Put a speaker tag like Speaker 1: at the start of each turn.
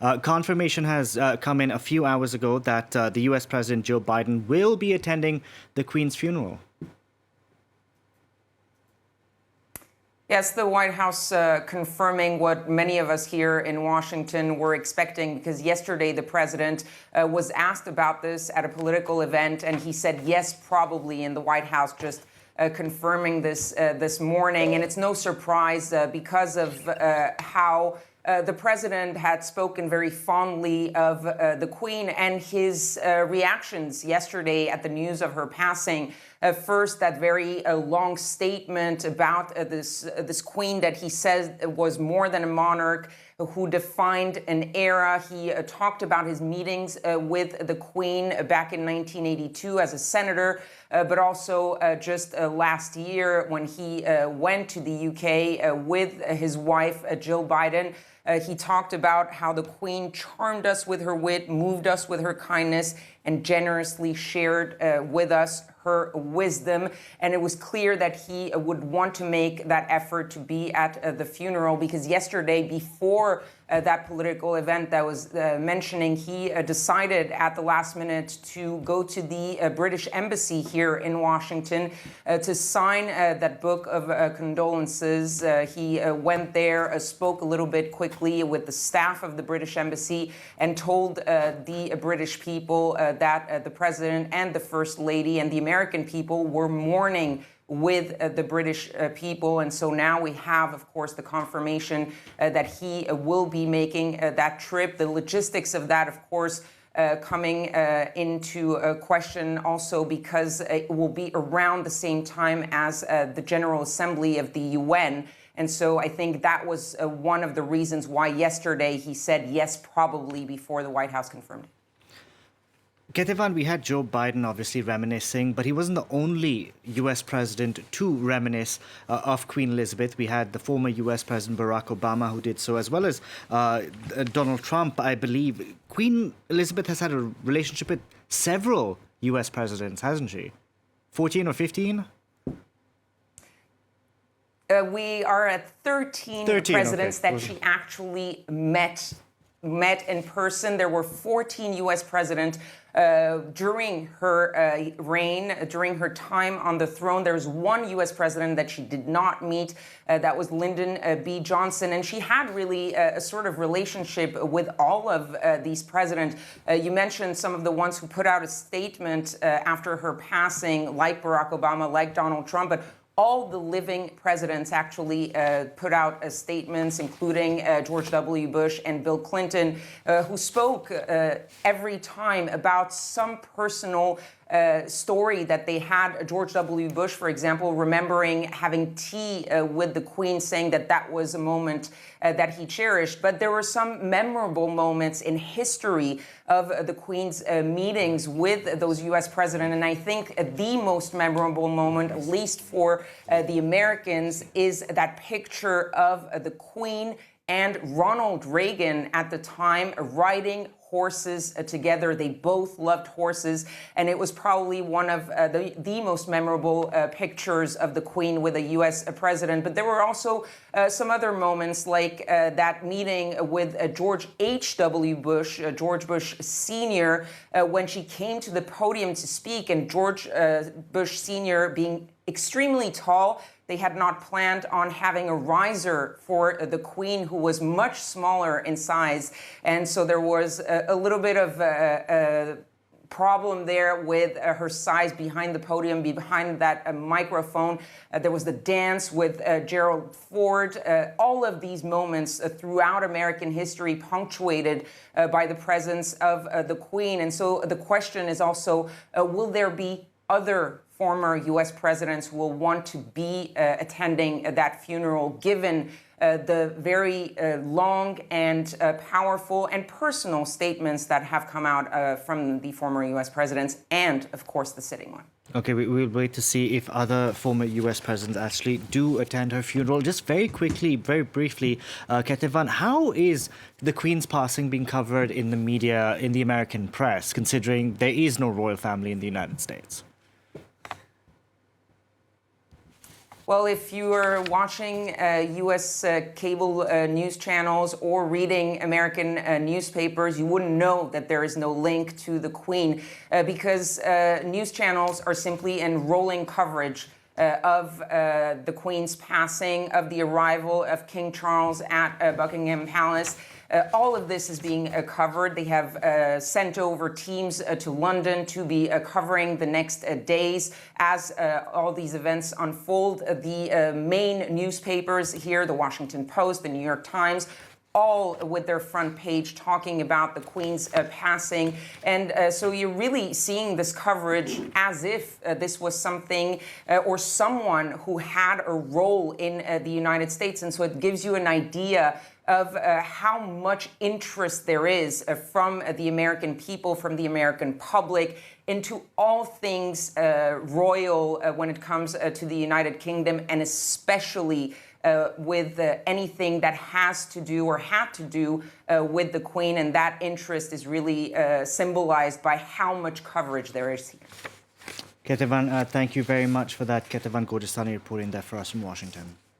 Speaker 1: Confirmation has come in a few hours ago that the U.S. President Joe Biden will be attending the Queen's funeral.
Speaker 2: Yes, the White House confirming what many of us here in Washington were expecting, because yesterday the president was asked about this at a political event, and he said yes, probably, in the White House just confirming this morning. And it's no surprise because of how the president had spoken very fondly of the Queen and his reactions yesterday at the news of her passing. First, that very long statement about this Queen that he says was more than a monarch, who defined an era. He talked about his meetings with the Queen back in 1982 as a senator, but also just last year when he went to the UK with his wife, Jill Biden. He talked about how the Queen charmed us with her wit, moved us with her kindness, and generously shared with us her wisdom. And it was clear that he would want to make that effort to be at the funeral, because yesterday, before that political event that was mentioning, he decided at the last minute to go to the British Embassy here in Washington to sign that book of condolences. He went there, spoke a little bit quickly with the staff of the British Embassy, and told the British people that the President and the First Lady and the American people were mourning with the British people. And so now we have, of course, the confirmation that he will be making that trip. The logistics of that, of course, coming into question also because it will be around the same time as the General Assembly of the UN. And so I think that was one of the reasons why yesterday he said yes, probably, before the White House confirmed it.
Speaker 1: Kethevane, we had Joe Biden obviously reminiscing, but he wasn't the only U.S. president to reminisce of Queen Elizabeth. We had the former U.S. President Barack Obama who did so, as well as Donald Trump, I believe. Queen Elizabeth has had a relationship with several U.S. presidents, hasn't she? 14 or 15?
Speaker 2: We are at 13 presidents that she actually met in person. There were 14 U.S. presidents during her reign, during her time on the throne. There was one U.S. president that she did not meet. That was Lyndon B. Johnson. And she had really a sort of relationship with all of these presidents. You mentioned some of the ones who put out a statement after her passing, like Barack Obama, like Donald Trump, but all the living presidents actually put out statements, including George W. Bush and Bill Clinton, who spoke every time about some personal story that they had. George W. Bush, for example, remembering having tea with the Queen, saying that that was a moment that he cherished. But there were some memorable moments in history of the Queen's meetings with those U.S. presidents. And I think the most memorable moment, at least for the Americans, is that picture of the Queen and Ronald Reagan at the time riding horses together. They both loved horses, and it was probably one of the most memorable pictures of the Queen with a U.S. president. But there were also some other moments, like that meeting with George H.W. Bush, George Bush Sr., when she came to the podium to speak, and George Bush Sr. being extremely tall. They had not planned on having a riser for the Queen, who was much smaller in size. And so there was a little bit of a problem there with her size behind the podium, behind that microphone. There was the dance with Gerald Ford. All of these moments throughout American history punctuated by the presence of the Queen. And so the question is also, will there be other former U.S. presidents who will want to be attending that funeral, given the very long and powerful and personal statements that have come out from the former U.S. presidents and, of course, the sitting one.
Speaker 1: Okay, we'll wait to see if other former U.S. presidents actually do attend her funeral. Just very quickly, very briefly, Kethevane, how is the Queen's passing being covered in the media, in the American press, considering there is no royal family in the United States?
Speaker 2: Well, if you are watching U.S. Cable news channels or reading American newspapers, you wouldn't know that there is no link to the Queen because news channels are simply in rolling coverage of the Queen's passing, of the arrival of King Charles at Buckingham Palace. All of this is being covered. They have sent over teams to London to be covering the next days as all these events unfold. The main newspapers here, the Washington Post, the New York Times, all with their front page talking about the Queen's passing. And so you're really seeing this coverage as if this was something or someone who had a role in the United States. And so it gives you an idea of how much interest there is from the American people, from the American public, into all things royal when it comes to the United Kingdom, and especially with anything that has to do or had to do with the Queen. And that interest is really symbolized by how much coverage there is here.
Speaker 1: Kethevane, thank you very much for that. Kethevane Gorjestani reporting there for us from Washington.